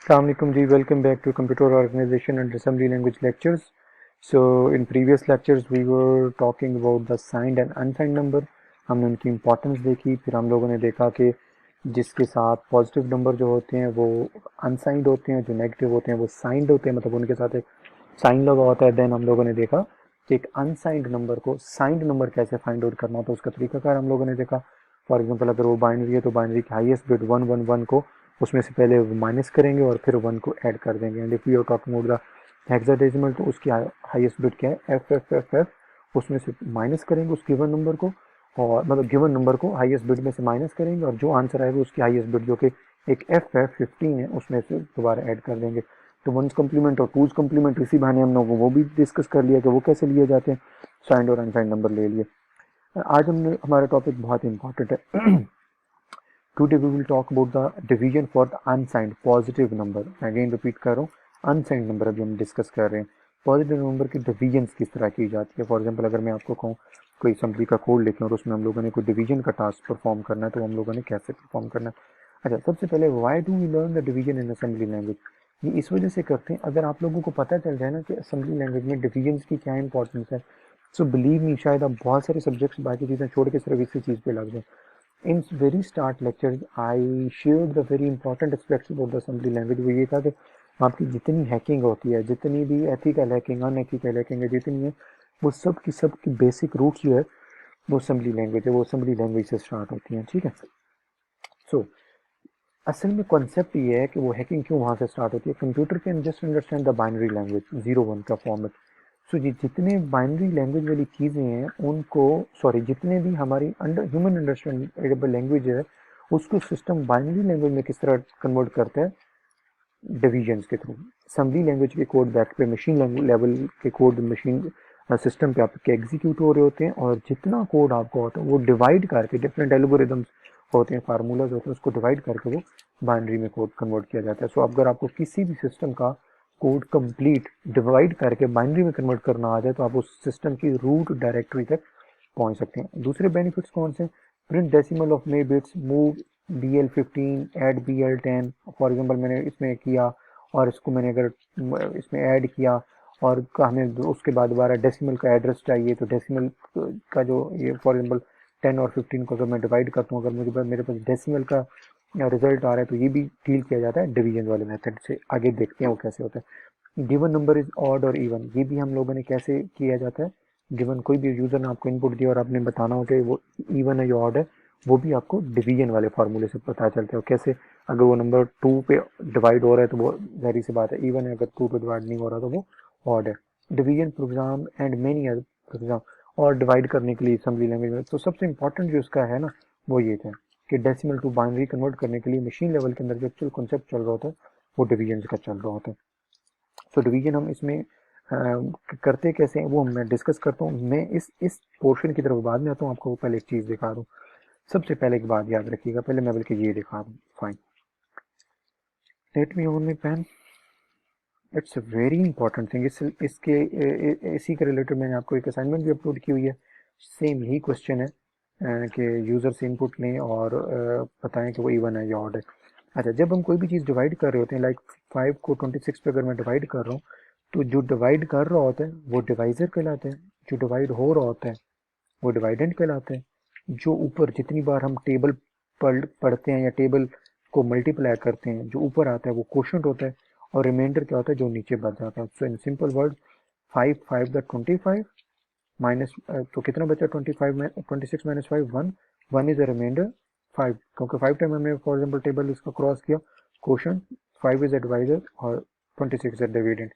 Assalamualaikum ji, welcome back to Computer Organization and Assembly Language lectures. So in previous lectures we were talking about the signed and unsigned number. हमने उनकी importance देखी, फिर हम लोगों ने देखा कि जिसके साथ पॉजिटिव नंबर जो होते हैं वो अनसाइंड होते हैं, जो नेगेटिव होते हैं वो साइंड होते हैं, मतलब उनके साथ एक साइन लगा होता है। देन हम लोगों ने देखा कि एक अनसाइंड नंबर को साइंड नंबर कैसे फाइंड आउट करना होता है, उसका तरीकाकार हम लोगों ने देखा। फॉर एग्जाम्पल अगर वो बाइनरी है तो बाइनरी की हाईएस्ट बिट 111 को उसमें से पहले माइनस करेंगे और फिर 1 को ऐड कर देंगे। And if you are talking about the hexadecimal तो उसकी हाईएस्ट बिट क्या है, एफ एफ एफ एफ। उसमें से माइनस करेंगे उस गिवन नंबर को, और मतलब गिवन नंबर को हाईएस्ट बिट में से माइनस करेंगे और जो आंसर आएगा उसकी हाईएस्ट बिट जो कि एक एफ है 15 है उसमें से दोबारा ऐड कर देंगे। तो वंस कम्प्लीमेंट और टूज कम्प्लीमेंट इसी बहाने हम लोगों को वो भी डिस्कस कर लिया कि वो कैसे लिए जाते हैं, साइंड और अनसाइंड नंबर ले लिए। आज हमने हमारा टॉपिक बहुत ही इंपॉर्टेंट है। Today we will talk about the division for the unsigned positive number. Again repeat कर रहा हूँ, अनसाइंड नंबर अभी हम डिस्कस कर रहे हैं। पॉजिटिव नंबर की डिवीजन किस तरह की जाती है। फॉर एग्जाम्पल अगर मैं आपको कहूँ कोई असेंबली का कोड लिखें और उसमें हम लोगों ने कोई डिवीजन का टास्क परफॉर्म करना है तो हम लोगों ने कैसे परफॉर्म करना है। अच्छा, सबसे पहले why do we learn the division in assembly language. ये इस वजह से करते हैं, अगर आप लोगों को पता चल जाए ना कि असेंबली लैंग्वेज में डिवीजन की क्या इंपॉर्टेंस है, सो बिलीव मी शायद आप बहुत सारे सब्जेक्ट्स बाकी चीज़ें छोड़ के सिर्फ इसी चीज़ पे लग जाए। In very start lecture I shared the very important aspects about the assembly language. वो ये था कि आपकी जितनी हैकिंग होती है, जितनी भी एथिकल हैकिंग अनएथिकल हैकिंग है जितनी है, वो सब की बेसिक रूट्स जो है वो असेंबली लैंग्वेज है, वो असेंबली लैंग्वेज से स्टार्ट होती हैं। ठीक है, सो असल में कॉन्सेप्ट ये है कि वो हैकिंग क्यों वहाँ से स्टार्ट होती है। Computer can just understand the binary language 0-1 का फॉर्मेट। सो जितने बाइनरी लैंग्वेज वाली चीज़ें हैं उनको, सॉरी जितने भी हमारी अंडर ह्यूमन अंडरस्टैंडेबल लैंग्वेज है उसको सिस्टम बाइनरी लैंग्वेज में किस तरह कन्वर्ट करता है, डिवीजन के थ्रू। असेंबली लैंग्वेज के कोड बैक पे मशीन लेवल के कोड मशीन सिस्टम पे आपके एग्जीक्यूट हो रहे होते हैं, और जितना कोड आपको होता है वो डिवाइड करके डिफरेंट एल्गोरिदम्स होते हैं, फार्मूलाज होते हैं, उसको डिवाइड करके वो बाइनरी में कोड कन्वर्ट किया जाता है। सो अगर आपको किसी भी सिस्टम का कोड कंप्लीट डिवाइड करके बाइनरी में कन्वर्ट करना आ जाए तो आप उस सिस्टम की रूट डायरेक्टरी तक पहुंच सकते हैं। दूसरे बेनिफिट्स कौन से, print decimal of May bits, move BL15, add BL10। For example मैंने इसमें किया और इसको मैंने अगर इसमें ऐड किया और हमें उसके बाद दोबारा डेसिमल का एड्रेस चाहिए तो डेसिमल का जो ये फॉर एग्जांपल 10 और 15 को अगर मैं डिवाइड करता हूँ, अगर मुझे मेरे पास डेसिमल का रिजल्ट आ रहा है तो ये भी डील किया जाता है डिवीजन वाले मेथड से। आगे देखते हैं वो कैसे होता है। गिवन नंबर इज ऑड और इवन, ये भी हम लोगों ने कैसे किया जाता है। गिवन कोई भी यूजर ने आपको इनपुट दिया और आपने बताना हो कि वो इवन है या ऑड है, वो भी आपको डिवीजन वाले फार्मूले से पता चलता है। कैसे, अगर वो नंबर 2 पे डिवाइड हो रहा है तो वो जाहिर सी बात है इवन है, अगर 2 पे डिवाइड नहीं हो रहा तो वो ऑड है। Division program and many other program, और डिवाइड करने के लिए असेंबली लैंग्वेज में तो सबसे इंपॉर्टेंट जो उसका है ना वो ये था कि डेसिमल टू बाइनरी कन्वर्ट करने के लिए मशीन लेवल के अंदर जो एक्चुअल कॉन्सेप्ट चल रहा होता है वो डिवीजन का चल रहा होता है। सो डिवीजन हम इसमें करते कैसे हैं वो मैं डिस्कस करता हूँ। मैं इस पोर्शन की तरफ बाद में आता हूँ, आपको पहले एक चीज़ दिखा दूँ। सबसे पहले एक बात याद रखिएगा, पहले मैं बल्कि ये दिखा दूँ। Fine, let me on my pen, it's a very important thing. इसके इसी के रिलेटेड मैंने आपको एक असाइनमेंट भी अपलोड की हुई है। सेम यही क्वेश्चन है कि यूज़र से इनपुट लें और बताएं कि वो इवन है या ऑड है। अच्छा, जब हम कोई भी चीज़ डिवाइड कर रहे होते हैं, लाइक 5 को 26 पे अगर मैं डिवाइड कर रहा हूँ तो जो डिवाइड कर रहा होता है वो डिवाइजर कहलाता है, जो डिवाइड हो रहा होता है वो डिवाइडेंड कहलाता है। जो ऊपर जितनी बार हम टेबल पढ़ते हैं या टेबल को मल्टीप्लाई करते हैं, जो ऊपर आता है वो क्वोशंट होता है, और रिमाइंडर क्या होता है जो नीचे बच जाता है। So in simple word 5 the 25 minus, तो कितना बचा 25 में 26 माइनस 5 1, 1 इज अ रिमाइंडर 5, क्योंकि 5 टाइम हमने फॉर एग्जांपल टेबल इसका क्रॉस किया, क्वोशंट 5 इज अ डिवाइजर और 26 इज डिविडेंड।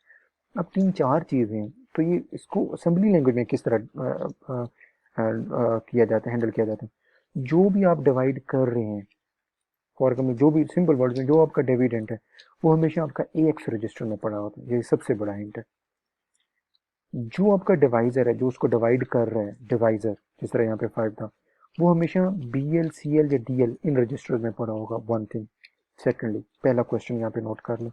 अब 3-4 चीज़ें हैं, तो ये इसको असेंबली लैंग्वेज में किस तरह किया जाता है, हैंडल किया जाता है। जो भी आप डिवाइड कर रहे हैं, फॉर एग्जाम्पल जो भी सिंपल वर्ड्स में जो आपका डिविडेंट है वो हमेशा आपका AX रजिस्टर में पड़ा होता है। ये सबसे बड़ा हिंट है। जो आपका डिवाइजर है, जो उसको डिवाइड कर रहा है, डिवाइजर जिस तरह यहाँ पे 5 था, वो हमेशा BL CL या DL इन रजिस्टर में पड़ा होगा। One thing. सेकेंडली, पहला क्वेश्चन यहाँ पे नोट कर लो।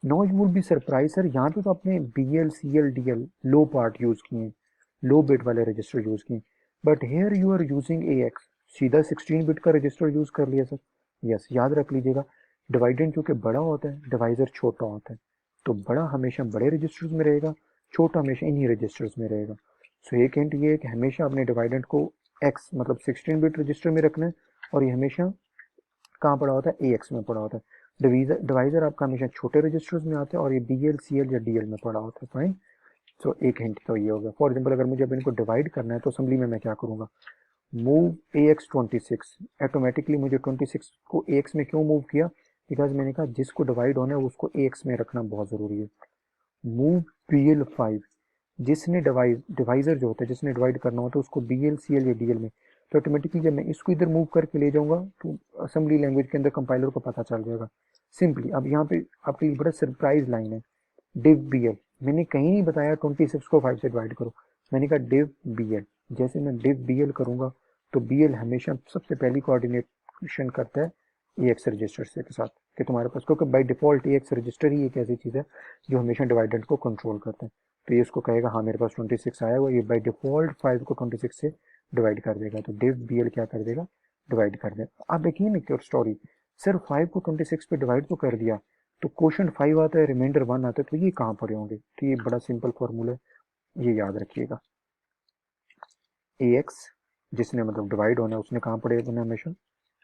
No you would be surprise sir, यहाँ पे तो आपने BL CL DL लो पार्ट यूज किए, लो बिट वाले रजिस्टर यूज किए, but here you are using AX, सीधा 16 बिट का रजिस्टर यूज कर लिया सर। यस, याद रख लीजिएगा डिवाइडेंड क्योंकि बड़ा होता है, डिवाइजर छोटा होता है, तो बड़ा हमेशा बड़े रजिस्टर्स में रहेगा, छोटा हमेशा इन्हीं रजिस्टर्स में रहेगा। सो एक हिंट ये है कि हमेशा अपने डिवाइडेंड को एक्स मतलब 16 बिट रजिस्टर में रखना है, और ये हमेशा कहाँ पड़ा होता है, ए एक्स में पड़ा होता है। डिवाइजर आपका हमेशा छोटे रजिस्टर्स में आता है, और ये बी एल सी एल या डी एल में पड़ा होता है। फाइन। सो एक हिंट तो ये हो गया। फॉर एग्जाम्पल अगर मुझे अब इनको डिवाइड करना है तो असेंबली में मैं क्या करूँगा, मूव ए एक्स 26, ऑटोमेटिकली मुझे 26 को ए एक्स में क्यों मूव किया, बिकॉज मैंने कहा जिसको डिवाइड होना है उसको ए एक्स में रखना बहुत ज़रूरी है। मूव बी एल 5, जिसने डिवाइजर जो होता है जिसने डिवाइड करना होता है उसको बी एल सी एल या डी एल में, तो ऑटोमेटिकली जब मैं इसको इधर मूव करके ले जाऊंगा तो असेंबली लैंग्वेज के अंदर कंपाइलर को पता चल जाएगा सिंपली। अब यहाँ पे आपके लिए बड़ा सरप्राइज लाइन है, डिव बी एल। मैंने कहीं नहीं बताया 26 को 5 से डिवाइड करो, मैंने कहा डिव बी एल। जैसे मैं डिव बी एल करूँगा तो बी एल हमेशा सबसे पहली कोऑर्डिनेशन करता है ए एक्स रजिस्टर से के साथ, कि तुम्हारे पास, क्योंकि by default A X register ही एक ऐसी चीज़ है जो हमेशा डिवाइडेंड को कंट्रोल करता है। तो ये उसको कहेगा हाँ मेरे पास 26 आया हुआ, ये बाई डिफॉल्ट 5 को 26 से डिवाइड कर देगा, तो डिव बी एल क्या कर देगा, डिवाइड कर देगा। आप देखिए ना क्योर स्टोरी, सिर्फ 5 को 26 पे डिवाइड तो कर दिया, तो क्वेश्चन 5 आता है, रिमाइंडर 1 आता है, तो ये कहाँ पड़े होंगे। तो ये बड़ा सिंपल फॉर्मूला है, ये याद रखिएगा। ए एक्स जिसने मतलब डिवाइड होना है उसने कहाँ पड़े होना हमेशा,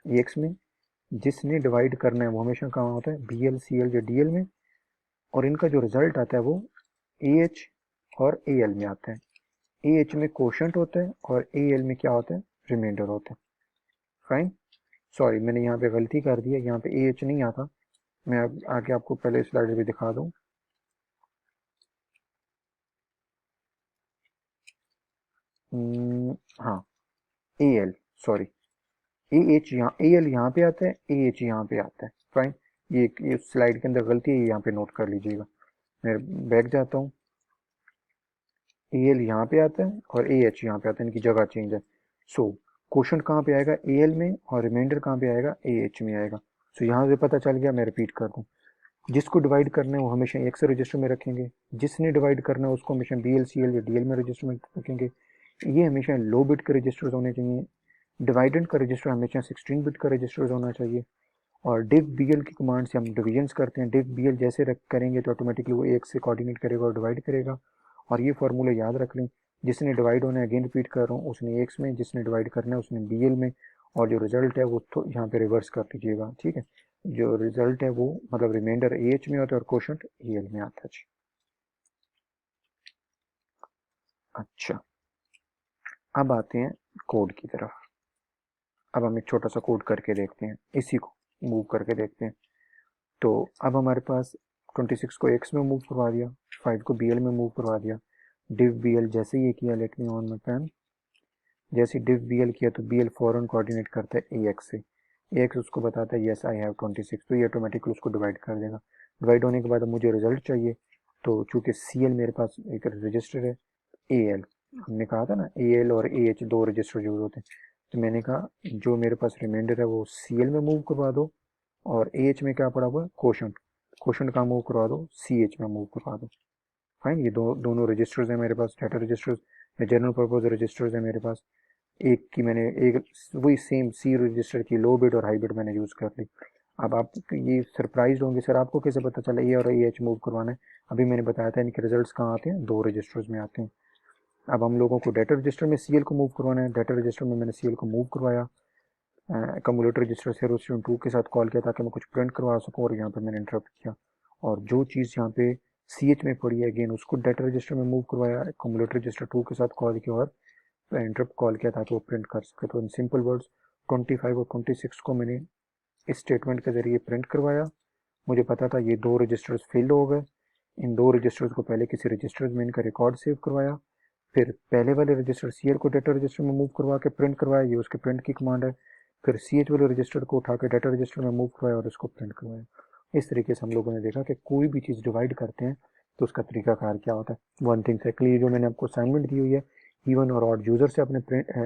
ए एक्स में। जिसने डिवाइड करना है वो हमेशा कहाँ होता है, बी एल सी एल या डी एल में। और इनका जो रिजल्ट आता है वो ए एच और ए एल में आता है। ए एच में क्वोशंट होता है और ए एल में क्या होता है, रिमाइंडर होता है। फाइन। सॉरी मैंने यहाँ पे गलती कर दी है, यहाँ पे ए एच नहीं आता, मैं अब आके आपको पहले स्लाइड भी दिखा दूँ। हाँ A L, sorry A H यहाँ, ए एल यहाँ पे आता है, ए एच यहाँ पे आता है। फाइन। ये स्लाइड के अंदर गलती है, यहाँ पे नोट कर लीजिएगा। मैं बैक जाता हूँ, ए एल यहाँ पे आता है और ए एच यहाँ पे आता है, इनकी जगह चेंज है। सो क्वेश्चन कहाँ पे आएगा, ए एल में, और रिमाइंडर कहाँ पे आएगा, ए एच में आएगा। सो यहाँ से पता चल गया। मैं रिपीट कर दूँ, जिसको डिवाइड करना है वो हमेशा एक्स रजिस्टर में रखेंगे, जिसने डिवाइड करना है उसको हमेशा बी एल सी एल या डी एल में रजिस्टर में रखेंगे। ये हमेशा लो बिट के रजिस्टर्स होने चाहिए। डिवाइडेंड का रजिस्टर हमेशा 16 बिट का रजिस्टर्स होना चाहिए। और डिव बी एल की कमांड से हम डिविजन्स करते हैं, डिव बी एल जैसे करेंगे तो ऑटोमेटिकली वो एक से कोऑर्डिनेट करेगा और डिवाइड करेगा। और ये फार्मूला याद रख लें, जिसने डिवाइड होना है, अगेन रिपीट कर रहा हूँ, उसने एक्स में, जिसने डिवाइड करना है उसने बी एल में, और जो रिजल्ट है वो तो यहाँ पे रिवर्स कर लीजिएगा। ठीक है, जो रिजल्ट है वो मतलब रिमाइंडर ए एच में होता है और क्वोशंट ए एल में आता है। अच्छा, अब आते हैं कोड की तरफ। अब हम एक छोटा सा कोड करके देखते हैं, इसी को मूव करके देखते हैं। तो अब हमारे पास 26 को एक्स में मूव करवा दिया, 5 को बी एल में मूव करवा दिया। डिव बी एल जैसे ये किया, let me on my pen, जैसे डिव बी एल किया तो बी एल फॉरन कोऑर्डिनेट करता है ए एक्स से। ए एक्स उसको बताता है येस आई हैव 26, तो ये ऑटोमेटिकली उसको डिवाइड कर देगा। डिवाइड होने के बाद अब मुझे रिजल्ट चाहिए, तो चूंकि सी एल मेरे पास एक रजिस्टर है, ए एल, हमने कहा था ना ए एल और ए एच दो रजिस्टर यूज होते हैं, तो मैंने कहा जो मेरे पास रिमाइंडर है वो सी एल में मूव करवा दो, और ए एच में क्या पड़ा हुआ है, क्वोशंट, क्वोशंट का मूव करवा दो, सी एच में मूव करवा दो। फाइन। ये दोनों रजिस्टर्स हैं मेरे पास, डाटा रजिस्टर्स या जनरल पर्पज रजिस्टर्स है मेरे पास। एक की मैंने एक वही सेम सी रजिस्टर की लो बिट और हाई बिट मैंने यूज़ कर ली। अब आप ये सरप्राइज होंगे, सर आपको कैसे पता चला ए और ए एच मूव करवाना है। अभी मैंने बताया था इनके रिजल्ट्स कहाँ आते हैं, दो रजिस्टर्स में आते हैं। अब हम लोगों को डाटा रजिस्टर में सी एल को मूव करवाना है, डाटा रजिस्टर में मैंने सी एल को मूव करवाया, कम्युलेटर रजिस्टर से स्टूडेंट 2 के साथ कॉल किया ताकि मैं कुछ प्रिंट करवा सकूँ, और यहाँ पे मैंने इंटरप्ट किया, और जो चीज़ यहाँ पे सी एच में पड़ी है अगेन उसको डाटा रजिस्टर में मूव करवाया, कम्युलेटर रजिस्टर 2 के साथ कॉल किया और इंटरप्ट कॉल किया ताकि वो प्रिंट कर सके। तो इन सिंपल वर्ड्स 25 और 26 को मैंने इस स्टेटमेंट के जरिए प्रिंट करवाया। मुझे पता था ये दो रजिस्टर्स फेल हो गए, इन दो रजिस्टर्स को पहले किसी रजिस्टर्स में इनका रिकॉर्ड सेव करवाया, फिर पहले वाले रजिस्टर सी एल को डाटा रजिस्टर में मूव करवा के प्रिंट करवाया, ये उसके प्रिंट की कमांड है। फिर सी एच वाले रजिस्टर को उठा के डाटा रजिस्टर में मूव करवाया और उसको प्रिंट करवाया। इस तरीके से हम लोगों ने देखा कि कोई भी चीज़ डिवाइड करते हैं तो उसका तरीकाकार क्या होता है। वन थिंग सेकंडली जो मैंने आपको असाइनमेंट दी हुई है, इवन और ऑड यूजर से अपने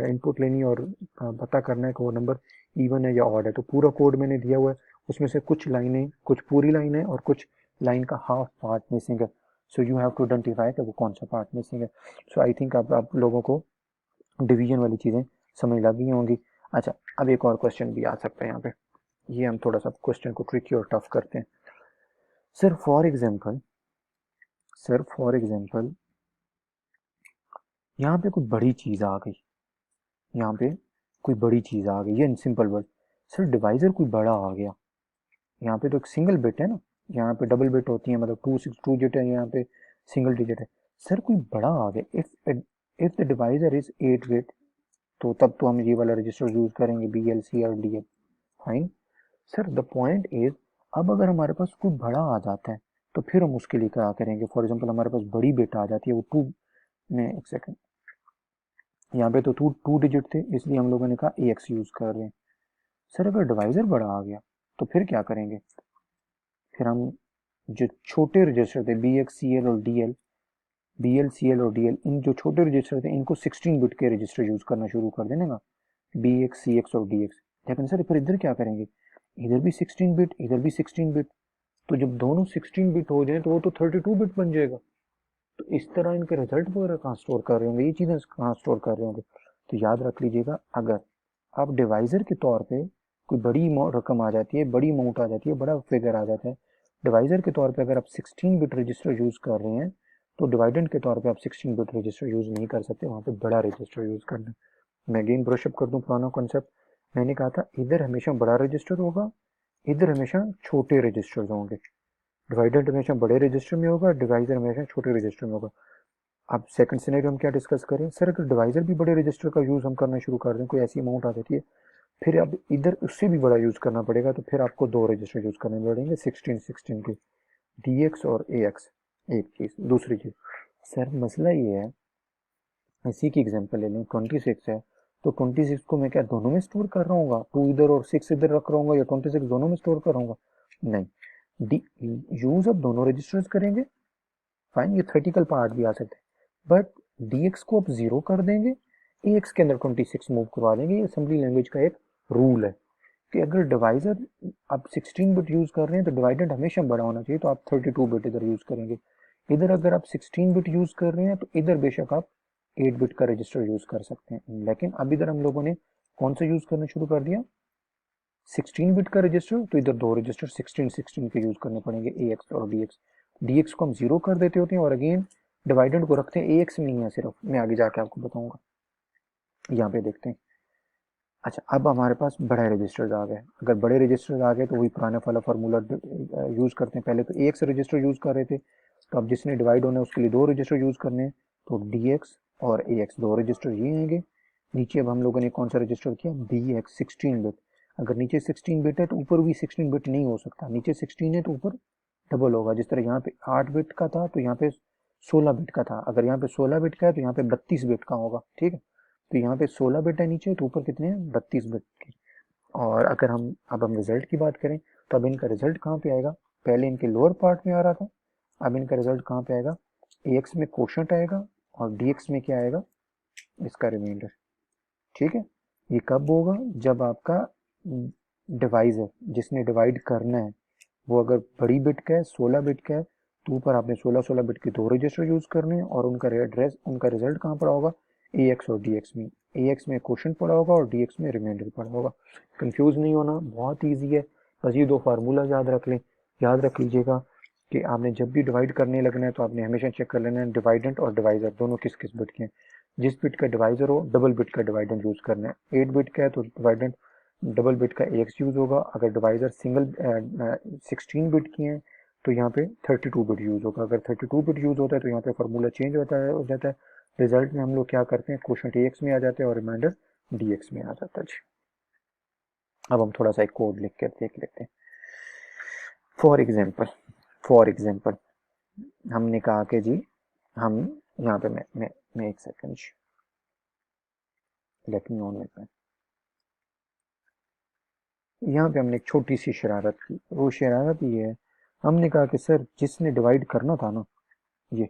इनपुट लेनी है और पता करना है कि वो नंबर इवन है या ऑड है। तो पूरा कोड मैंने दिया हुआ है, उसमें से कुछ लाइनें, कुछ पूरी लाइन है और कुछ लाइन का हाफ पार्ट मिसिंग है। So you have to identify कि वो कौन सा पार्ट मिसिंग है। सो आई थिंक आप लोगों को डिवीजन वाली चीज़ें समझ लग गई होंगी। अच्छा, अब एक और क्वेश्चन भी आ सकता है यहाँ पे। ये हम थोड़ा सा क्वेश्चन को ट्रिकी और टफ करते हैं। सर फॉर एग्जांपल यहाँ पे कोई बड़ी चीज आ गई, यहाँ पे कोई बड़ी चीज आ गई, ये इन सिंपल वर्ड। सर डिवाइजर कोई बड़ा आ गया, यहाँ पे तो एक सिंगल बिट है ना, यहाँ पे डबल बिट होती है, मतलब 2 डिजिट है, यहाँ पे सिंगल डिजिट है। सर कोई बड़ा आ गया, if the divisor is 8 bit, तो तब तो हम ये वाला रजिस्टर यूज करेंगे, बी एल सी और D L. Fine. Sir the point is, अब अगर हमारे पास कोई बड़ा आ जाता है तो फिर हम उसके लिए क्या करेंगे। फॉर एग्जाम्पल हमारे पास बड़ी बिट आ जाती है, वो 2 में, एक सेकेंड, यहाँ पे तो 2 डिजिट थे, इसलिए हम लोगों ने कहा ए एक्स यूज कर रहे हैं। सर अगर डिवाइजर बड़ा आ गया तो फिर क्या करेंगे, फिर हम जो छोटे रजिस्टर थे बी एक्स सी एल और D L, B L C L और डी एल, इन जो छोटे रजिस्टर थे इनको 16 बिट के रजिस्टर यूज करना शुरू कर देने का, बी एक्स सी एक्स और डी एक्स। लेकिन सर फिर इधर क्या करेंगे, इधर भी 16 बिट, इधर भी 16 बिट, तो जब दोनों 16 बिट हो जाए तो वो तो 32 बिट बन जाएगा। तो इस तरह इनके रिजल्ट वगैरह कहाँ स्टोर कर रहे होंगे, ये चीज़ें कहाँ स्टोर कर रहे होंगे। तो याद रख लीजिएगा, अगर आप डिवाइजर के तौर पे कोई बड़ी रकम आ जाती है, बड़ी अमाउंट आ जाती है, बड़ा फिगर आ जाता है, डिवाइजर के तौर पे अगर आप 16 बिट रजिस्टर यूज कर रहे हैं, तो डिवाइडेंट के तौर पे आप 16 बिट रजिस्टर यूज नहीं कर सकते, वहाँ पे बड़ा रजिस्टर यूज करना है। मैं अगेन ब्रशअप कर दूं पुराना कॉन्सेप्ट। मैंने कहा था इधर हमेशा बड़ा रजिस्टर होगा, इधर हमेशा छोटे रजिस्टर्स होंगे। डिवाइडेंट हमेशा बड़े रजिस्टर में होगा, डिवाइजर हमेशा छोटे रजिस्टर में होगा। अब सेकंड सिनेरियो हम क्या डिस्कस करें, सर अगर डिवाइजर भी बड़े रजिस्टर का यूज हम करना शुरू कर दें, कोई ऐसी अमाउंट आ जाती है, फिर अब इधर उससे भी बड़ा यूज करना पड़ेगा, तो फिर आपको 2 रजिस्टर यूज करने पड़ेंगे 16 के, डी एक्स और ए एक्स। एक चीज, दूसरी चीज, सर मसला ये है, इसी की एग्जांपल ले लें, 26 है, तो 26 को मैं क्या दोनों में स्टोर कर रहा हूँ, 2 इधर और 6 इधर रख रहा हूँ, या 26 दोनों में स्टोर कर रहा हूँ? नहीं, डी यूज अब दोनों रजिस्टर्स करेंगे, फाइन, ये थर्टिकल पार्ट भी आ सकता है, बट डी एक्स को अब 0 कर देंगे, ए एक्स के अंदर 26 मूव करवा देंगे। ये असेंबली लैंग्वेज का एक रूल है कि अगर डिवाइजर आप 16 बिट यूज कर रहे हैं तो डिवाइडेंट हमेशा बड़ा होना चाहिए, तो आप 32 बिट इधर यूज करेंगे। इधर अगर आप 16 बिट यूज कर रहे हैं तो इधर बेशक आप 8 बिट का रजिस्टर यूज कर सकते हैं। लेकिन अब इधर हम लोगों ने कौन सा यूज करना शुरू कर दिया, 16 बिट का रजिस्टर, तो इधर 2 रजिस्टर 16 के यूज करने पड़ेंगे, ए एक्स और डी एक्स। डी एक्स को हम 0 कर देते होते हैं और अगेन डिवाइडेंट को रखते हैं, ए एक्स में नहीं है सिर्फ, मैं आगे जाके आपको बताऊंगा। यहाँ पे देखते हैं। अच्छा, अब हमारे पास बड़े रजिस्टर्स आ गए। अगर बड़े रजिस्टर्स आ गए तो वही पुराना वाला फार्मूला यूज करते हैं। पहले तो ए एक्स रजिस्टर यूज कर रहे थे, तो अब जिसने डिवाइड होना है उसके लिए 2 रजिस्टर यूज करने हैं, तो डी एक्स और ए एक्स 2 रजिस्टर ये आएंगे। नीचे अब हम लोगों ने कौन सा रजिस्टर किया, बी एक्स 16 बिट। अगर नीचे 16 बिट है तो ऊपर भी 16 बिट नहीं हो सकता, नीचे 16 है तो ऊपर डबल होगा। जिस तरह यहाँ पे 8 बिट का था तो यहाँ पे 16 बिट का था, अगर यहाँ पे 16 बिट का है तो यहाँ पे 32 बिट का होगा, ठीक है। तो यहाँ पे 16 बिट है नीचे, तो ऊपर कितने हैं, 32 बिट के। और अगर हम रिजल्ट की बात करें, तो अब इनका रिजल्ट कहाँ पे आएगा, पहले इनके लोअर पार्ट में आ रहा था, अब इनका रिजल्ट कहाँ पे आएगा, ए एक्स में कोशंट आएगा और डी एक्स में क्या आएगा, इसका रिमाइंडर, ठीक है। ये कब होगा, जब आपका डिवाइजर जिसने डिवाइड करना है वो अगर बड़ी बिट का है, 16 बिट का है, तो ऊपर आपने 16 बिट के 2 रजिस्टर यूज करने हैं, और उनका एड्रेस, उनका रिजल्ट कहाँ पड़ा होगा, ए एक्स और डी एक्स में। ए एक्स में क्वेश्चन पड़ा होगा और डी एक्स में रिमाइंडर पड़ा होगा। कंफ्यूज नहीं होना, बहुत ईजी है, बस ये 2 फार्मूला याद रख लें। याद रख लीजिएगा कि आपने जब भी डिवाइड करने लगना है तो आपने हमेशा चेक कर लेना है डिवाइडेंट और डिवाइजर दोनों किस किस बिट के हैं। जिस बिट का डिवाइजर हो डबल बिट का डिवाइडेंट यूज करना है। 8 बिट का है तो डिवाइडेंट डबल बिट का एक्स यूज होगा, अगर डिवाइजर सिंगल 16 बिट की है तो यहाँ पे 32 बिट यूज होगा। अगर 32 बिट यूज होता है तो यहाँ पे फार्मूला चेंज होता है, हो जाता है। रिजल्ट में हम लोग क्या करते हैं, क्वेश्चन ए एक्स में आ जाते हैं और रिमाइंडर डी एक्स में आ जाता है जी। अब हम थोड़ा सा एक कोड लिख कर देख लेते हैं। फॉर एग्जाम्पल हमने कहा कि जी हम यहाँ पे मैं एक second, late me on my, यहाँ पे हमने एक छोटी सी शरारत की। वो शरारत ये है, हमने कहा कि सर जिसने डिवाइड करना था ना, ये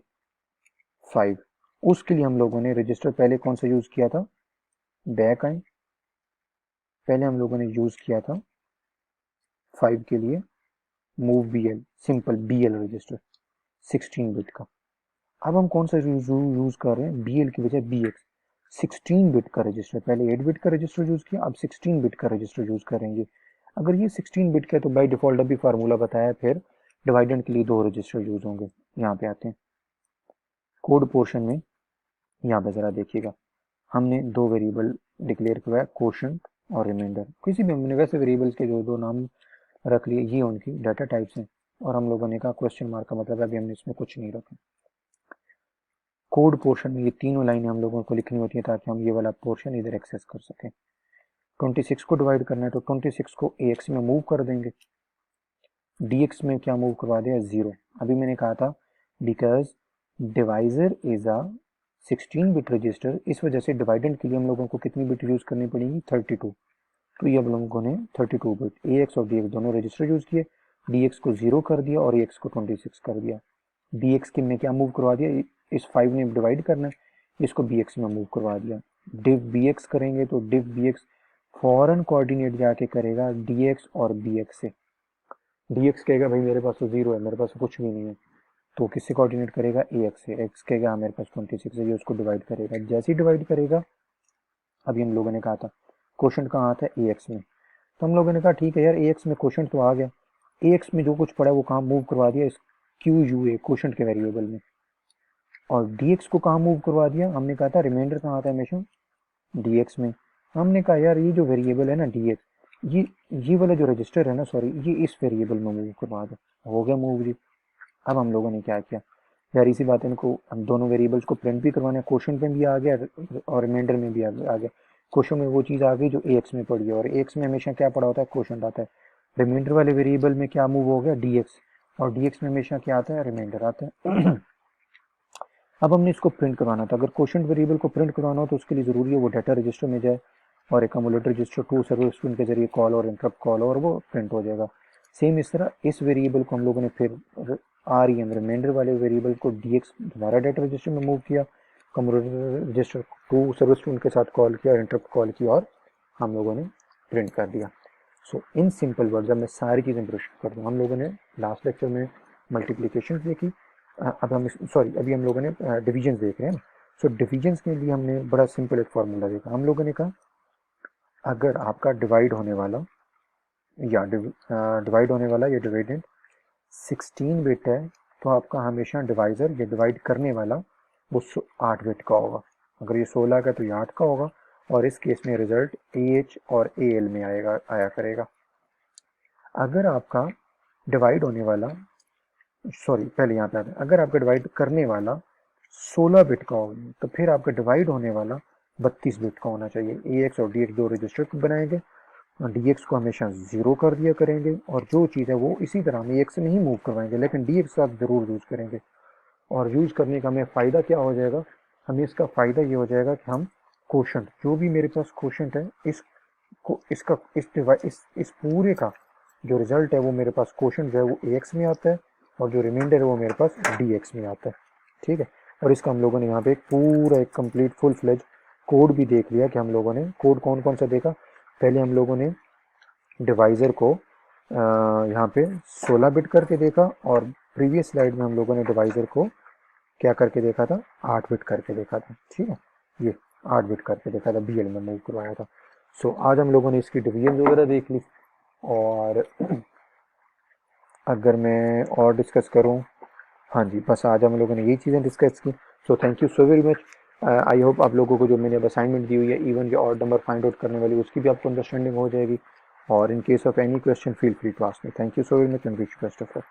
5, उसके लिए हम लोगों ने रजिस्टर पहले कौन सा यूज किया था, बैक आए, पहले हम लोगों ने यूज किया था 5 के लिए move B L, simple B L register 16 bit का। अब हम कौन सा यूज कर रहे हैं, बी एल की बजाय बी एक्स 16 बिट का रजिस्टर। पहले 8 बिट का रजिस्टर यूज किया, अब 16 बिट का रजिस्टर यूज करेंगे। अगर ये 16 बिट का है तो बाई डिफ़ॉल्ट अभी फार्मूला बताया, फिर डिवाइडेंड के लिए 2 रजिस्टर यूज होंगे। यहाँ पे आते हैं कोड पोर्शन में, यहाँ पे ज़रा देखिएगा, हमने 2 वेरिएबल डिक्लेयर किया है, क्वोशंट और रिमाइंडर। किसी भी हमने वैसे वेरिएबल्स के जो 2 नाम रख लिए, ये उनकी डाटा टाइप्स हैं। और हम लोगों ने कहा क्वेश्चन मार्क का मतलब है अभी हमने इसमें कुछ नहीं रखा। कोड पोर्शन में ये तीनों लाइनें हम लोगों को लिखनी होती है ताकि हम ये वाला पोर्शन इधर एक्सेस कर सकें। 26 को डिवाइड करना है तो 26 को AX में मूव कर देंगे, DX में क्या मूव करवा दिया, 0। अभी मैंने कहा था because divisor is a 16 bit register, इस वजह से डिवाइडेंड के लिए हम लोगों को कितनी बिट यूज करनी पड़ेगी, 32। तो ये हम लोगों ने 32 बिट AX और DX दोनों रजिस्टर यूज किए, DX को 0 कर दिया और AX को 26 कर दिया। BX के में क्या मूव करवा दिया, इस 5 ने डिवाइड करना है, इसको BX में मूव करवा दिया। div BX करेंगे तो div BX फॉरन कोऑर्डिनेट जाके करेगा DX और BX से। DX कहेगा भाई मेरे पास तो 0 है, मेरे पास तो कुछ भी नहीं है, तो किससे कोऑर्डिनेट करेगा, AX से। X कहेगा मेरे पास 26 है, ये उसको डिवाइड करेगा। जैसे ही डिवाइड करेगा, अभी हम लोगों ने कहा था क्वोशंट कहाँ आता है, AX में। तो हम लोगों ने कहा ठीक है यार, AX में क्वोशंट तो आ गया, AX में जो कुछ पड़ा है वो कहाँ मूव करवा दिया, इस QUA क्वोशंट के वेरिएबल में। और DX को कहाँ मूव करवा दिया, हमने कहा था रिमाइंडर कहाँ आता है हमेशा, DX में। हमने कहा यार ये जो वेरिएबल है ना DX, ये वाला जो रजिस्टर है ना, सॉरी, ये इस वेरिएबल में मूव करवा दो। हो गया मूव जी। अब हम लोगों ने क्या किया यार, इसी बात इनको हम दोनों वेरिएबल्स को प्रिंट भी करवाना है, क्वोशंट में भी आ गया और रिमाइंडर में भी आ गया। क्वोशंट में वो चीज़ आ गई जो AX में पड़ी है, और AX में हमेशा क्या पड़ा होता है, क्वोशंट आता है। रिमाइंडर वाले वेरिएबल में क्या मूव हो गया, DX, और DX में हमेशा क्या आता है, रिमाइंडर आता है। अब हमने इसको प्रिंट करवाना था। अगर क्वोशंट वेरिएबल को प्रिंट करवाना हो तो उसके लिए ज़रूरी है वो डाटा रजिस्टर में जाए और एक्यूमुलेटर रजिस्टर 2 सर्वर स्ट्रिंग के जरिए कॉल और इंटरप्ट कॉल और वो प्रिंट हो जाएगा। सेम इस तरह इस वेरिएबल को हम लोगों ने फिर REM रिमाइंडर वाले वेरिएबल को DX दोबारा डाटा रजिस्टर में मूव किया, एक्यूमुलेटर रजिस्टर 2 सर्वर स्ट्रिंग के साथ कॉल किया, इंटरप्ट कॉल की, और हम लोगों ने प्रिंट कर दिया। सो इन सिंपल वर्ड, जब मैं सारी चीज़ें ब्रश कर दूँ, हम लोगों ने लास्ट लेक्चर में मल्टीप्लिकेशन देखी, अब हम सॉरी अभी हम लोगों ने डिविजन देख रहे हैं। सो डिविजन्स के लिए हमने बड़ा सिंपल एक फार्मूला देखा। हम लोगों ने कहा अगर आपका डिवाइड होने वाला या डिवाइडेंड 16 बिट है तो आपका हमेशा डिवाइज़र या डिवाइड करने वाला वो 8 बिट का होगा। अगर ये 16 का तो ये 8 का होगा, और इस केस में रिजल्ट AH और AL में आया करेगा। अगर आपका डिवाइड होने वाला, सॉरी पहले यहाँ पे आता है, अगर आपका डिवाइड करने वाला 16 बिट का होगा तो फिर आपका डिवाइड होने वाला 32 बिट का होना चाहिए। AX और DX दो रजिस्टर को बनाएंगे, DX को हमेशा 0 कर दिया करेंगे, और जो चीज़ है वो इसी तरह हम AX से नहीं मूव करवाएंगे, लेकिन DX साथ ज़रूर यूज़ करेंगे। और यूज़ करने का हमें फ़ायदा क्या हो जाएगा, हमें इसका फ़ायदा ये हो जाएगा कि हम क्वोशंट, जो भी मेरे पास क्वोशंट है, इस पूरे का जो रिजल्ट है वो मेरे पास क्वोशंट जो है वो AX में आता है, और जो रिमाइंडर है वो मेरे पास DX में आता है। ठीक है, और इसका हम लोगों ने यहाँ पे एक पूरा एक कंप्लीट फुल फ्लेज कोड भी देख लिया कि हम लोगों ने कोड कौन कौन सा देखा। पहले हम लोगों ने डिवाइज़र को यहाँ पे 16 बिट करके देखा, और प्रीवियस स्लाइड में हम लोगों ने डिवाइज़र को क्या करके देखा था, 8 बिट करके देखा था। ठीक है, ये 8 बिट करके देखा था, BL में मूव करवाया था। सो आज हम लोगों ने इसकी डिवीजन वगैरह देख ली, और अगर मैं और डिस्कस करूं, हाँ जी, बस आज हम लोगों ने यही चीज़ें डिस्कस की। So thank you so very much. I hope आप लोगों को जो मैंने अब असाइनमेंट दी हुई है, इवन जो ऑड नंबर फाइंड आउट करने वाली, उसकी भी आपको अंडरस्टैंडिंग हो जाएगी। और in case of any question feel free to ask me. Thank you so very much and wish you best of luck.